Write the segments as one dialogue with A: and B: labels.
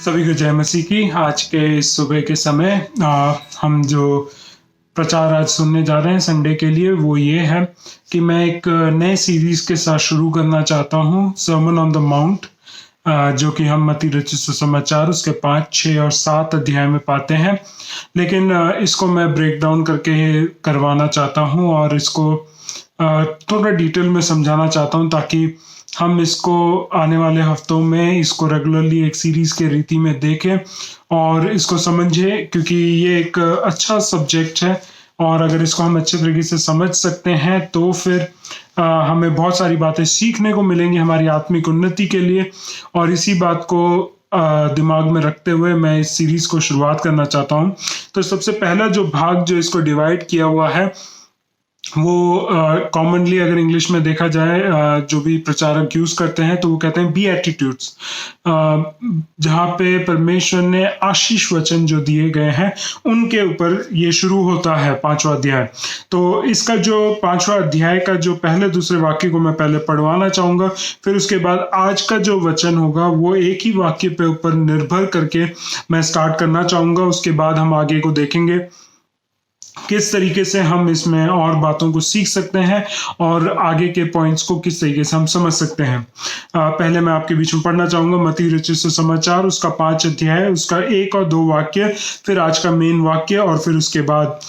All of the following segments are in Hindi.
A: सभी को जय मसीह की। आज के सुबह के समय हम जो प्रचार आज सुनने जा रहे हैं संडे के लिए वो ये है कि मैं एक नए सीरीज के साथ शुरू करना चाहता हूँ, सर्मन ऑन द माउंट, जो कि हम मत्ती रचित सुसमाचार उसके 5, 6 और 7 अध्याय में पाते हैं। लेकिन इसको मैं ब्रेक डाउन करके करवाना चाहता हूँ और इसको थोड़ा डिटेल में समझाना चाहता हूँ ताकि हम इसको आने वाले हफ्तों में इसको रेगुलरली एक सीरीज के रीति में देखें और इसको समझें, क्योंकि ये एक अच्छा सब्जेक्ट है और अगर इसको हम अच्छे तरीके से समझ सकते हैं तो फिर हमें बहुत सारी बातें सीखने को मिलेंगी हमारी आत्मिक उन्नति के लिए। और इसी बात को दिमाग में रखते हुए मैं इस सीरीज को शुरुआत करना चाहता हूँ। तो सबसे पहला जो भाग जो इसको डिवाइड किया हुआ है वो कॉमनली अगर इंग्लिश में देखा जाए जो भी प्रचारक यूज करते हैं तो वो कहते हैं बीएटिट्यूड्स, जहाँ पे परमेश्वर ने आशीष वचन जो दिए गए हैं उनके ऊपर ये शुरू होता है 5वां अध्याय। तो इसका जो 5वां अध्याय का जो पहले दूसरे वाक्य को मैं पहले पढ़वाना चाहूंगा, फिर उसके बाद आज का जो वचन होगा वो एक ही वाक्य पे ऊपर निर्भर करके मैं स्टार्ट करना चाहूंगा। उसके बाद हम आगे को देखेंगे किस तरीके से हम इसमें और बातों को सीख सकते हैं और आगे के पॉइंट्स को किस तरीके से हम समझ सकते हैं। पहले मैं आपके बीच में पढ़ना चाहूंगा मत्ती रचित सुसमाचार उसका 5 अध्याय उसका 1 और 2 वाक्य, फिर आज का मेन वाक्य और फिर उसके बाद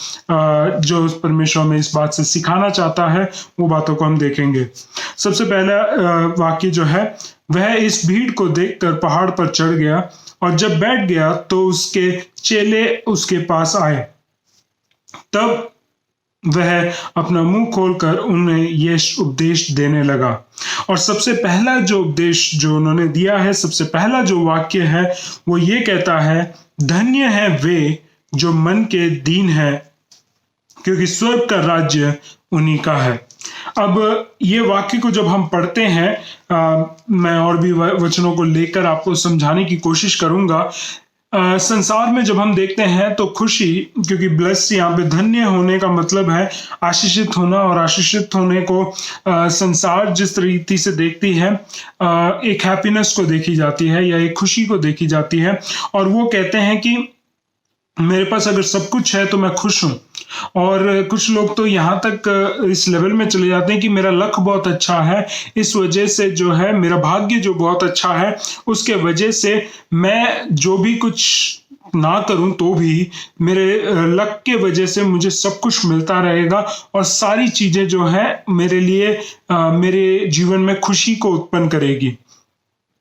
A: जो परमेश्वर में इस बात से सिखाना चाहता है वो बातों को हम देखेंगे। सबसे पहला वाक्य जो है वह इस भीड़ को देखकर पहाड़ पर चढ़ गया और जब बैठ गया तो उसके चेले उसके पास आए। तब वह अपना मुंह खोलकर उन्हें ये उपदेश देने लगा। और सबसे पहला जो उपदेश जो उन्होंने दिया है, सबसे पहला जो वाक्य है वो ये कहता है, धन्य है वे जो मन के दीन है, क्योंकि स्वर्ग का राज्य उन्हीं का है। अब ये वाक्य को जब हम पढ़ते हैं मैं और भी वचनों को लेकर आपको समझाने की कोशिश करूंगा। संसार में जब हम देखते हैं तो खुशी, क्योंकि ब्लेस यहाँ पे धन्य होने का मतलब है आशीषित होना, और आशीषित होने को संसार जिस रीति से देखती है एक हैप्पीनेस को देखी जाती है या एक खुशी को देखी जाती है, और वो कहते हैं कि मेरे पास अगर सब कुछ है तो मैं खुश हूं। और कुछ लोग तो यहाँ तक इस लेवल में चले जाते हैं कि मेरा लक बहुत अच्छा है, इस वजह से जो है मेरा भाग्य जो बहुत अच्छा है उसके वजह से मैं जो भी कुछ ना करूं तो भी मेरे लक के वजह से मुझे सब कुछ मिलता रहेगा और सारी चीजें जो है मेरे लिए मेरे जीवन में खुशी को उत्पन्न करेगी।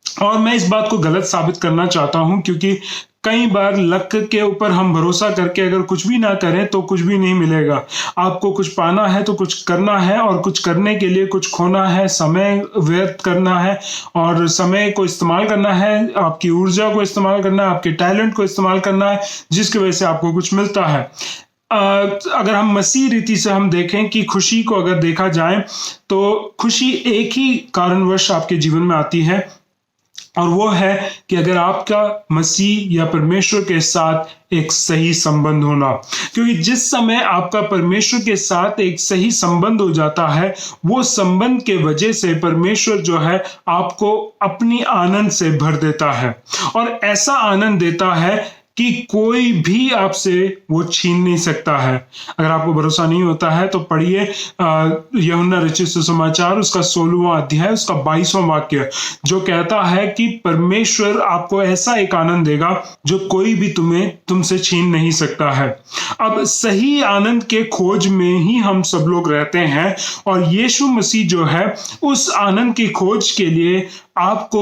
A: और मैं इस बात को गलत साबित करना चाहता हूं, क्योंकि कई बार लक के ऊपर हम भरोसा करके अगर कुछ भी ना करें तो कुछ भी नहीं मिलेगा। आपको कुछ पाना है तो कुछ करना है, और कुछ करने के लिए कुछ खोना है, समय व्यर्थ करना है और समय को इस्तेमाल करना है, आपकी ऊर्जा को इस्तेमाल करना है, आपके टैलेंट को इस्तेमाल करना है, जिसकी वजह से आपको कुछ मिलता है। अगर हम मसीह रीति से हम देखें कि खुशी को अगर देखा जाए तो खुशी एक ही कारणवश आपके जीवन में आती है, और वो है कि अगर आपका मसीह या परमेश्वर के साथ एक सही संबंध होना। क्योंकि जिस समय आपका परमेश्वर के साथ एक सही संबंध हो जाता है, वो संबंध के वजह से परमेश्वर जो है आपको अपनी आनंद से भर देता है, और ऐसा आनंद देता है कि कोई भी आपसे वो छीन नहीं सकता है। अगर आपको भरोसा नहीं होता है तो पढ़िए यूहन्ना रचित सुसमाचार उसका 16वां अध्याय उसका 22वां वाक्य, जो कहता है कि परमेश्वर आपको ऐसा एक आनंद देगा जो कोई भी तुमसे छीन नहीं सकता है। अब सही आनंद के खोज में ही हम सब लोग रहते हैं, और यीशु मसीह जो है उस आनंद की खोज के लिए आपको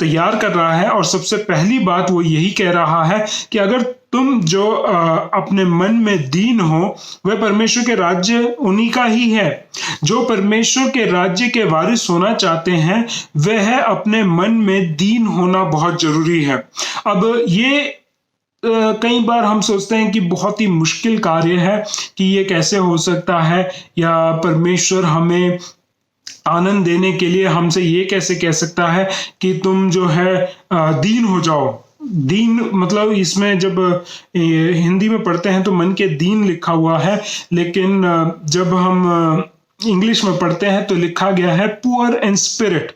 A: तैयार कर रहा है। और सबसे पहली बात वो यही कह रहा है कि अगर तुम जो अपने मन में दीन हो, वह परमेश्वर के राज्य उन्हीं का ही है। जो परमेश्वर के राज्य के वारिस होना चाहते हैं वह अपने मन में दीन होना बहुत जरूरी है। अब ये कई बार हम सोचते हैं कि बहुत ही मुश्किल कार्य है कि ये कैसे हो सकता है, या परमेश्वर हमें आनंद देने के लिए हमसे ये कैसे कह सकता है कि तुम जो है दीन हो जाओ। दीन मतलब इसमें जब हिंदी में पढ़ते हैं तो मन के दीन लिखा हुआ है, लेकिन जब हम इंग्लिश में पढ़ते हैं तो लिखा गया है पुअर इन स्पिरिट।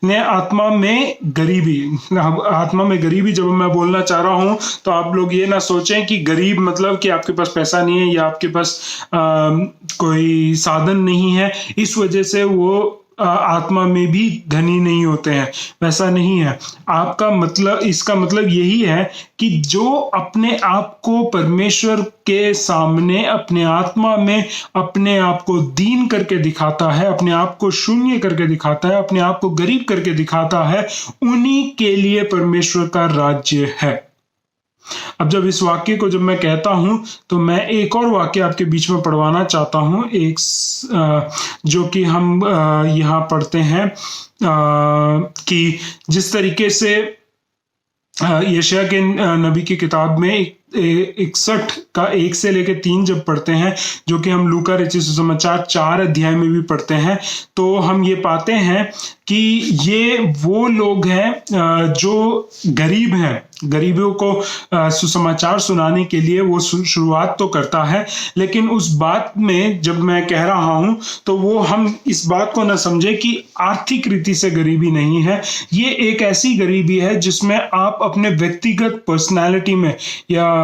A: ने आत्मा में गरीबी। आत्मा में गरीबी जब मैं बोलना चाह रहा हूं तो आप लोग ये ना सोचें कि गरीब मतलब कि आपके पास पैसा नहीं है या आपके पास कोई साधन नहीं है, इस वजह से वो आत्मा में भी धनी नहीं होते हैं, वैसा नहीं है। आपका मतलब, इसका मतलब यही है कि जो अपने आप को परमेश्वर के सामने अपने आत्मा में अपने आप को दीन करके दिखाता है, अपने आप को शून्य करके दिखाता है, अपने आप को गरीब करके दिखाता है, उन्हीं के लिए परमेश्वर का राज्य है। अब जब इस वाक्य को जब मैं कहता हूं तो मैं एक और वाक्य आपके बीच में पढ़वाना चाहता हूं, एक जो कि हम यहां पढ़ते हैं कि जिस तरीके से यशायाह के नबी की किताब में 61 का 1 से लेकर 3 जब पढ़ते हैं, जो कि हम लूका रचित सुसमाचार 4 अध्याय में भी पढ़ते हैं, तो हम ये पाते हैं कि ये वो लोग हैं जो गरीब हैं, गरीबों को सुसमाचार सुनाने के लिए वो शुरुआत तो करता है, लेकिन उस बात में जब मैं कह रहा हूं तो वो हम इस बात को ना समझे कि आर्थिक रीति से गरीबी नहीं है। ये एक ऐसी गरीबी है जिसमें आप अपने व्यक्तिगत पर्सनालिटी में या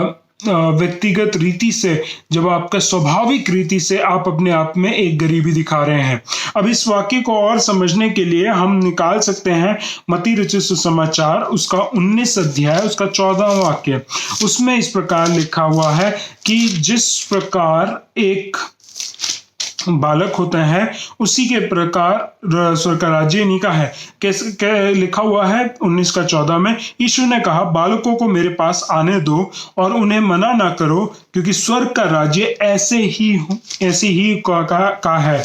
A: व्यक्तिगत रीति से, जब आपका स्वाभाविक रीति से आप अपने आप में एक गरीबी दिखा रहे हैं। अब इस वाक्य को और समझने के लिए हम निकाल सकते हैं मत्ती रचित सुसमाचार उसका 19 अध्याय उसका 14वां वाक्य। उसमें इस प्रकार लिखा हुआ है कि जिस प्रकार एक बालक होता है उसी के प्रकार स्वर्ग का राज्य इन्हीं का है। कैसे लिखा हुआ है 19 का 14 में, यीशु ने कहा बालकों को मेरे पास आने दो और उन्हें मना ना करो, क्योंकि स्वर्ग का राज्य ऐसे ही का है।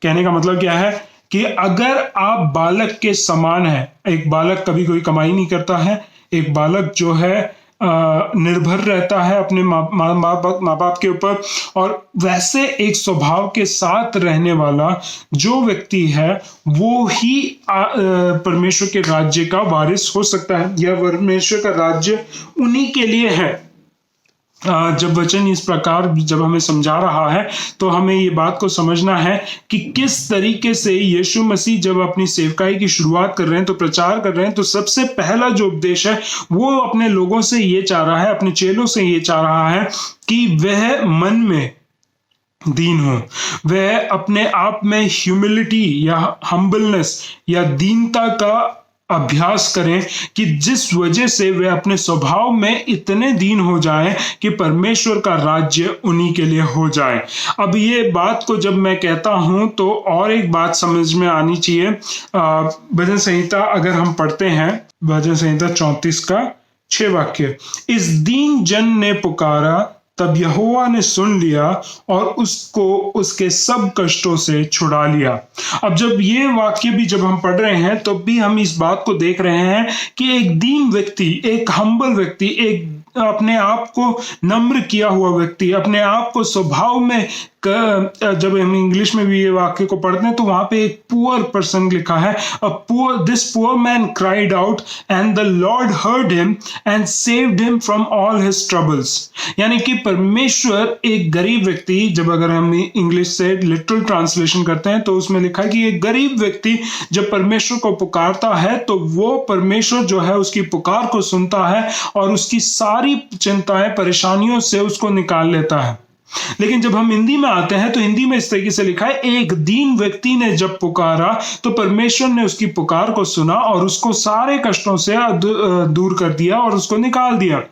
A: कहने का मतलब क्या है कि अगर आप बालक के समान है, एक बालक कभी कोई कमाई नहीं करता है, एक बालक जो है निर्भर रहता है अपने माँ बाप के ऊपर, और वैसे एक स्वभाव के साथ रहने वाला जो व्यक्ति है वो ही परमेश्वर के राज्य का वारिस हो सकता है, या परमेश्वर का राज्य उन्हीं के लिए है। जब वचन इस प्रकार जब हमें समझा रहा है तो हमें ये बात को समझना है कि किस तरीके से यीशु मसीह जब अपनी सेवकाई की शुरुआत कर रहे हैं, तो प्रचार कर रहे हैं, तो सबसे पहला जो उपदेश है वो अपने लोगों से ये चाह रहा है, अपने चेलों से ये चाह रहा है कि वह मन में दीन हो, वह अपने आप में ह्यूमिलिटी या हम्बलनेस या दीनता का अभ्यास करें, कि जिस वजह से वे अपने स्वभाव में इतने दीन हो जाएं कि परमेश्वर का राज्य उन्हीं के लिए हो जाए। अब ये बात को जब मैं कहता हूं तो और एक बात समझ में आनी चाहिए। भजन संहिता अगर हम पढ़ते हैं, भजन संहिता 34 का 6 वाक्य, इस दीन जन ने पुकारा तब यहोवा ने सुन लिया और उसको उसके सब कष्टों से छुड़ा लिया। अब जब ये वाक्य भी जब हम पढ़ रहे हैं तो भी हम इस बात को देख रहे हैं कि एक दीन व्यक्ति, एक हम्बल व्यक्ति, एक अपने आप को नम्र किया हुआ व्यक्ति, अपने आप को स्वभाव में, जब हम इंग्लिश में भी ये वाक्य को पढ़ते हैं तो वहां पे एक पुअर पर्सन लिखा है, this poor man cried out and the Lord heard him and saved him from all his troubles. यानी कि परमेश्वर एक गरीब व्यक्ति, जब अगर हम इंग्लिश से लिटरल ट्रांसलेशन करते हैं तो उसमें लिखा है कि एक गरीब व्यक्ति जब परमेश्वर को पुकारता है तो वो परमेश्वर जो है उसकी पुकार को सुनता है और उसकी सारी चिंताएं परेशानियों से उसको निकाल लेता है। लेकिन जब हम हिंदी में आते हैं तो हिंदी में इस तरीके से लिखा है, एक दीन व्यक्ति ने जब पुकारा तो परमेश्वर ने उसकी पुकार को सुना और उसको सारे कष्टों से दूर कर दिया और उसको निकाल दिया।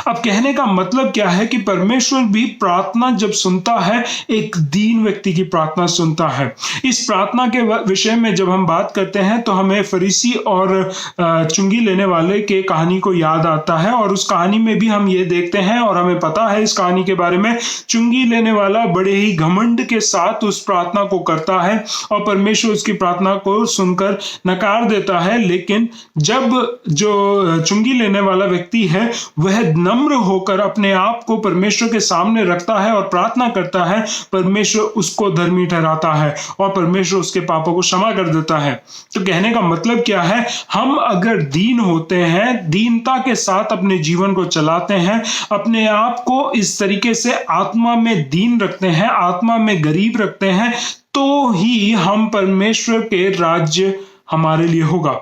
A: अब कहने का मतलब क्या है कि परमेश्वर भी प्रार्थना जब सुनता है, एक दीन व्यक्ति की प्रार्थना सुनता है। इस प्रार्थना के विषय में जब हम बात करते हैं तो हमें फरीसी और चुंगी लेने वाले के कहानी को याद आता है, और उस कहानी में भी हम ये देखते हैं और हमें पता है इस कहानी के बारे में। चुंगी लेने वाला बड़े ही घमंड के साथ उस प्रार्थना को करता है और परमेश्वर उसकी प्रार्थना को सुनकर नकार देता है। लेकिन जब जो चुंगी लेने वाला व्यक्ति है वह नम्र होकर अपने आप को परमेश्वर के सामने रखता है और प्रार्थना करता है, परमेश्वर उसको धर्मी ठहराता है और परमेश्वर उसके पापों को क्षमा कर देता है। तो कहने का मतलब क्या है, हम अगर दीन होते हैं, दीनता के साथ अपने जीवन को चलाते हैं, अपने आप को इस तरीके से आत्मा में दीन रखते हैं, आत्मा में गरीब रखते हैं, तो ही हम परमेश्वर के राज्य हमारे लिए होगा।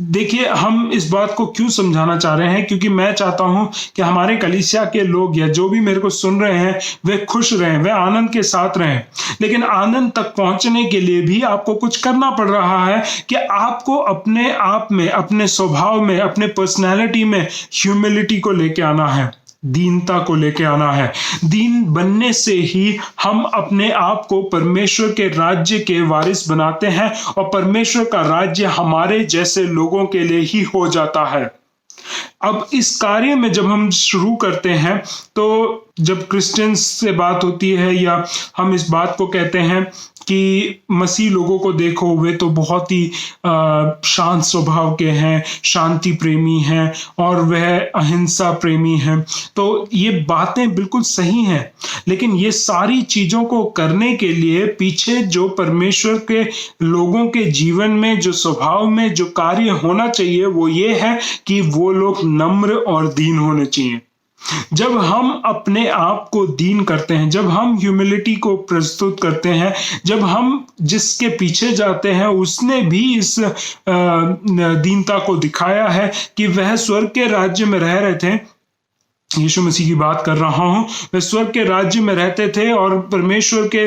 A: देखिए, हम इस बात को क्यों समझाना चाह रहे हैं, क्योंकि मैं चाहता हूं कि हमारे कलीसिया के लोग या जो भी मेरे को सुन रहे हैं वे खुश रहें, वे आनंद के साथ रहें। लेकिन आनंद तक पहुंचने के लिए भी आपको कुछ करना पड़ रहा है कि आपको अपने आप में, अपने स्वभाव में, अपने पर्सनैलिटी में ह्यूमिलिटी को लेके आना है, दीनता को लेके आना है। दीन बनने से ही हम अपने आप को परमेश्वर के राज्य के वारिस बनाते हैं और परमेश्वर का राज्य हमारे जैसे लोगों के लिए ही हो जाता है। अब इस कार्य में जब हम शुरू करते हैं, तो जब क्रिश्चियंस से बात होती है या हम इस बात को कहते हैं कि मसीह लोगों को देखो, वे तो बहुत ही शांत स्वभाव के हैं, शांति प्रेमी हैं और वह अहिंसा प्रेमी हैं, तो ये बातें बिल्कुल सही हैं। लेकिन ये सारी चीजों को करने के लिए पीछे जो परमेश्वर के लोगों के जीवन में, जो स्वभाव में जो कार्य होना चाहिए, वो ये है कि वो लोग नम्र और दीन होने चाहिए। जब हम अपने आप को दीन करते हैं, जब हम ह्यूमिलिटी को प्रस्तुत करते हैं, जब हम जिसके पीछे जाते हैं उसने भी इस दीनता को दिखाया है कि वह स्वर्ग के राज्य में रह रहे थे। यीशु मसीह की बात कर रहा हूं। वे स्वर्ग के राज्य में रहते थे और परमेश्वर के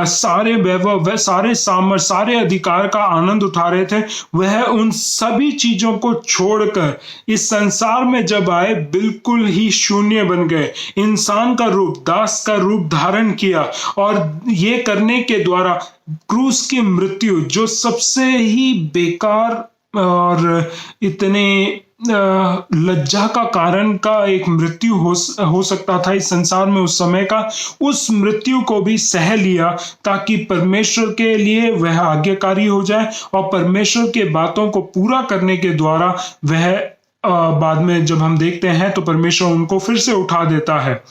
A: सारे वैभव, सारे सामर्थ, सारे अधिकार का आनंद उठा रहे थे। वह उन सभी चीजों को छोड़कर इस संसार में जब आए, बिल्कुल ही शून्य बन गए, इंसान का रूप, दास का रूप धारण किया और ये करने के द्वारा क्रूस की मृत्यु, जो सबसे ही बेकार और इतने लज्जा का कारण का एक मृत्यु हो सकता था इस संसार में उस समय का, उस मृत्यु को भी सह लिया ताकि परमेश्वर के लिए वह आज्ञाकारी हो जाए और परमेश्वर के बातों को पूरा करने के द्वारा वह बाद में जब हम देखते हैं तो परमेश्वर उनको फिर से उठा देता है।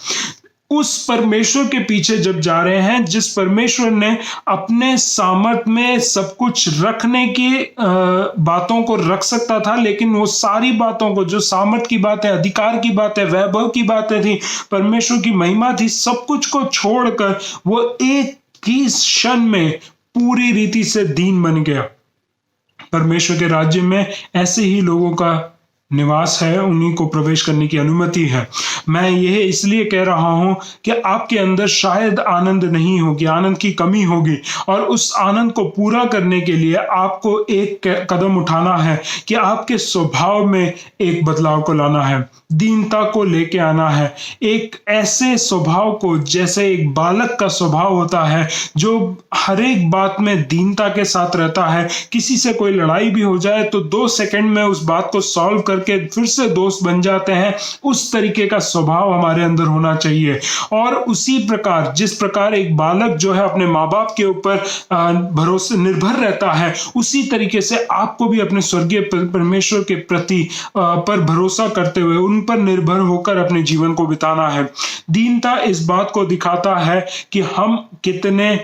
A: उस परमेश्वर के पीछे जब जा रहे हैं, जिस परमेश्वर ने अपने सामर्थ में सब कुछ रखने की बातों को रख सकता था, लेकिन वो सारी बातों को, जो सामर्थ की बातें, अधिकार की बातें, वैभव की बातें थी, परमेश्वर की महिमा थी, सब कुछ को छोड़कर वो एक ही क्षण में पूरी रीति से दीन बन गया। परमेश्वर के राज्य में ऐसे ही लोगों का निवास है, उन्हीं को प्रवेश करने की अनुमति है। मैं यह इसलिए कह रहा हूं कि आपके अंदर शायद आनंद नहीं होगी, आनंद की कमी होगी, और उस आनंद को पूरा करने के लिए आपको एक कदम उठाना है कि आपके स्वभाव में एक बदलाव को लाना है, दीनता को लेके आना है, एक ऐसे स्वभाव को जैसे एक बालक का स्वभाव होता है जो हर एक बात में दीनता के साथ रहता है। किसी से कोई लड़ाई भी हो जाए तो 2 सेकंड में उस बात को सॉल्व करके फिर से दोस्त बन जाते हैं। उस तरीके का स्वभाव हमारे अंदर होना चाहिए। और उसी प्रकार, जिस प्रकार एक बालक जो है अपने माँ बाप के ऊपर भरोसे निर्भर रहता है, उसी तरीके से आपको भी अपने स्वर्गीय परमेश्वर के प्रति पर भरोसा करते हुए उन पर निर्भर होकर अपने जीवन को बिताना है। दीनता इस बात को दिखाता है कि हम कितने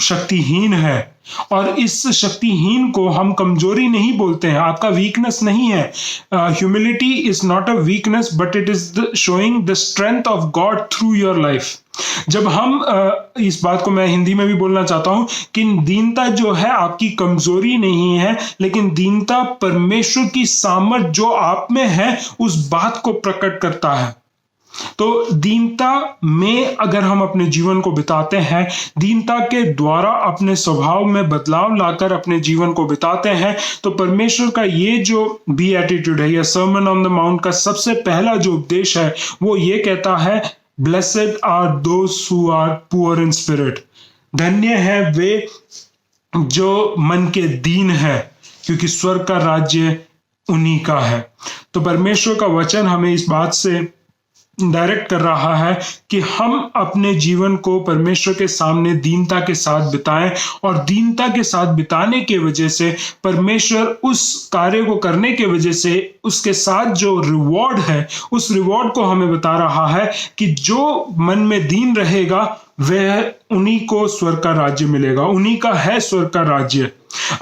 A: शक्तिहीन है, और इस शक्तिहीन को हम कमजोरी नहीं बोलते हैं, आपका वीकनेस नहीं है। Humility is not a weakness but it is showing the strength of God through your life. जब हम इस बात को मैं हिंदी में भी बोलना चाहता हूं कि दीनता जो है आपकी कमजोरी नहीं है, लेकिन दीनता परमेश्वर की सामर्थ जो आप में है उस बात को प्रकट करता है। तो दीनता में अगर हम अपने जीवन को बिताते हैं, दीनता के द्वारा अपने स्वभाव में बदलाव लाकर अपने जीवन को बिताते हैं, तो परमेश्वर का ये जो बीएटिट्यूड है या सर्मन ऑन द माउंट का सबसे पहला जो उपदेश है वो ये कहता है, blessed are those who are poor in spirit. धन्य है वे जो मन के दीन है, क्योंकि स्वर्ग का राज्य उन्हीं का है। तो परमेश्वर का वचन हमें इस बात से डायरेक्ट कर रहा है कि हम अपने जीवन को परमेश्वर के सामने दीनता के साथ बिताएं, और दीनता के साथ बिताने के वजह से परमेश्वर उस कार्य को करने के वजह से उसके साथ जो रिवॉर्ड है, उस रिवॉर्ड को हमें बता रहा है कि जो मन में दीन रहेगा वह उन्हीं को स्वर्ग का राज्य मिलेगा, उन्हीं का है स्वर्ग का राज्य।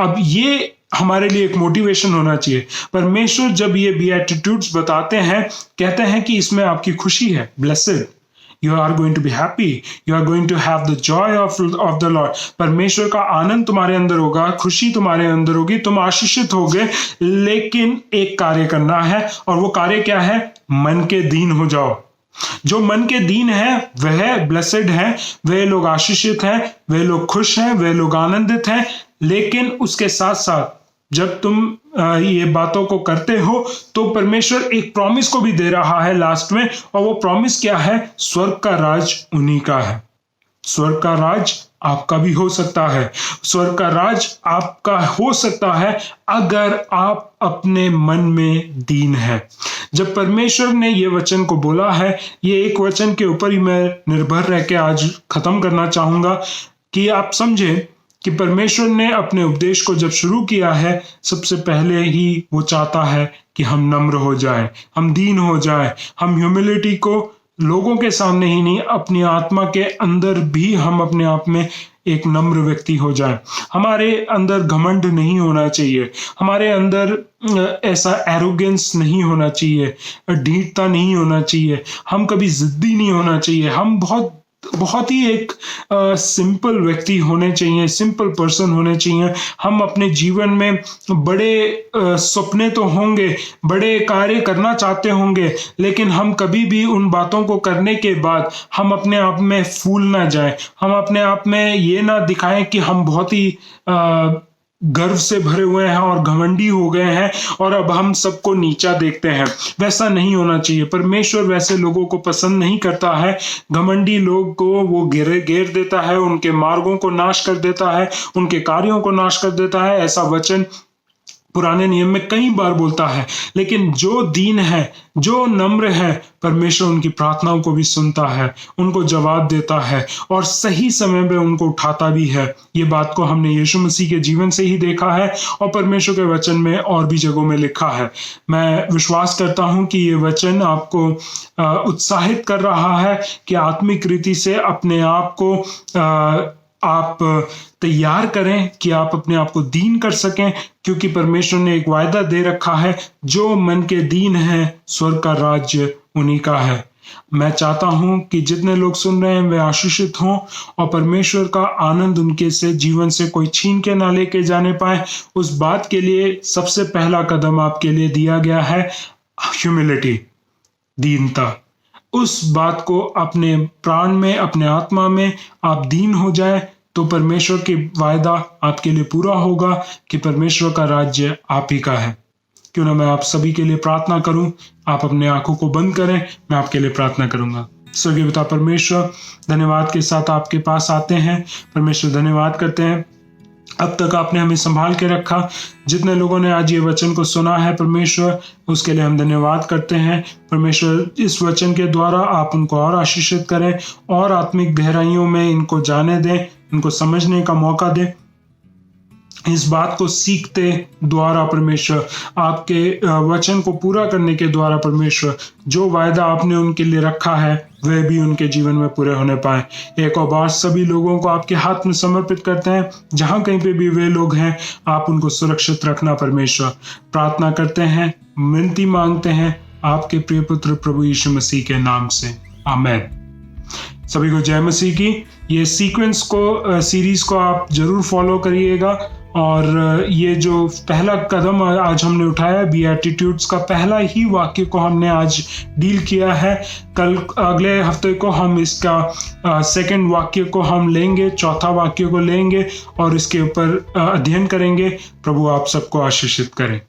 A: अब ये हमारे लिए एक मोटिवेशन होना चाहिए। परमेश्वर जब ये बीएटिट्यूड्स बताते हैं, कहते हैं कि इसमें आपकी खुशी है, blessed, you are going to be happy, you are going to have the joy of the lord. परमेश्वर का आनंद तुम्हारे अंदर होगा, खुशी तुम्हारे अंदर होगी, तुम आशीषित होगे। लेकिन एक कार्य करना है, और वो कार्य क्या है? मन के दीन हो जाओ। जो मन के दीन है वह ब्लेसेड है, वे लोग आशीषित हैं, वे लोग खुश हैं, वे लोग आनंदित हैं। लेकिन उसके साथ साथ जब तुम ये बातों को करते हो तो परमेश्वर एक प्रॉमिस को भी दे रहा है लास्ट में, और वो प्रॉमिस क्या है? स्वर्ग का राज उन्हीं का है। स्वर्ग का राज आपका भी हो सकता है। स्वर्ग का राज आपका हो सकता है अगर आप अपने मन में दीन है। जब परमेश्वर ने ये वचन को बोला है, ये एक वचन के ऊपर ही मैं निर्भर रह के आज खत्म करना चाहूंगा कि आप समझे कि परमेश्वर ने अपने उपदेश को जब शुरू किया है, सबसे पहले ही वो चाहता है कि हम नम्र हो जाएं, हम दीन हो जाएं, हम ह्यूमिलिटी को लोगों के सामने ही नहीं, अपनी आत्मा के अंदर भी हम अपने आप में एक नम्र व्यक्ति हो जाएं। हमारे अंदर घमंड नहीं होना चाहिए, हमारे अंदर ऐसा एरोगेंस नहीं होना चाहिए, ढीठता नहीं होना चाहिए, हम कभी जिद्दी नहीं होना चाहिए। हम बहुत ही एक सिंपल व्यक्ति होने चाहिए, सिंपल पर्सन होने चाहिए। हम अपने जीवन में बड़े सपने तो होंगे, बड़े कार्य करना चाहते होंगे, लेकिन हम कभी भी उन बातों को करने के बाद हम अपने आप में फूल ना जाएं, हम अपने आप में ये ना दिखाएं कि हम बहुत ही गर्व से भरे हुए हैं और घमंडी हो गए हैं और अब हम सबको नीचा देखते हैं। वैसा नहीं होना चाहिए। परमेश्वर वैसे लोगों को पसंद नहीं करता है। घमंडी लोग को वो घेर देता है, उनके मार्गों को नाश कर देता है, उनके कार्यों को नाश कर देता है। ऐसा वचन पुराने नियम में कई बार बोलता है। लेकिन जो दीन है, जो नम्र है, परमेश्वर उनकी प्रार्थनाओं को भी सुनता है, उनको जवाब देता है और सही समय में उनको उठाता भी है। ये बात को हमने यीशु मसीह के जीवन से ही देखा है और परमेश्वर के वचन में और भी जगहों में लिखा है। मैं विश्वास करता हूं कि ये वचन आपको उत्साहित कर रहा है कि आत्मिक रीति से अपने आप को आप तैयार करें कि आप अपने आप को दीन कर सकें, क्योंकि परमेश्वर ने एक वायदा दे रखा है, जो मन के दीन है स्वर्ग का राज्य उन्हीं का है। मैं चाहता हूं कि जितने लोग सुन रहे हैं वे आशीषित हों और परमेश्वर का आनंद उनके से जीवन से कोई छीन के ना लेके जाने पाए। उस बात के लिए सबसे पहला कदम आपके लिए दिया गया है ह्यूमिलिटी, दीनता। उस बात को अपने प्राण में, अपने आत्मा में आप दीन हो जाए तो परमेश्वर की वायदा आपके लिए पूरा होगा कि परमेश्वर का राज्य आप ही का है। क्यों ना मैं आप सभी के लिए प्रार्थना करूं। आप अपने आंखों को बंद करें, मैं आपके लिए प्रार्थना करूंगा। स्वर्गीय पिता परमेश्वर, धन्यवाद के साथ आपके पास आते हैं। परमेश्वर धन्यवाद करते हैं, अब तक आपने हमें संभाल के रखा। जितने लोगों ने आज ये वचन को सुना है परमेश्वर, उसके लिए हम धन्यवाद करते हैं। परमेश्वर, इस वचन के द्वारा आप उनको और आशीषित करें और आत्मिक गहराइयों में इनको जाने दें, इनको समझने का मौका दें। इस बात को सीखते द्वारा परमेश्वर, आपके वचन को पूरा करने के द्वारा परमेश्वर, जो वायदा आपने उनके लिए रखा है वह भी उनके जीवन में पूरे होने पाए। एक और बार सभी लोगों को आपके हाथ में समर्पित करते हैं। जहां कहीं पे भी वे लोग हैं, आप उनको सुरक्षित रखना परमेश्वर। प्रार्थना करते हैं, विनती मांगते हैं आपके प्रिय पुत्र प्रभु यीशु मसीह के नाम से, आमीन। सभी को जय मसीह की। ये सीक्वेंस को, सीरीज को आप जरूर फॉलो करिएगा। और ये जो पहला कदम आज हमने उठाया, बीएटिट्यूड्स का पहला ही वाक्य को हमने आज डील किया है। कल अगले हफ्ते को हम इसका सेकंड वाक्य को हम लेंगे, चौथा वाक्य को लेंगे और इसके ऊपर अध्ययन करेंगे। प्रभु आप सबको आशीषित करें।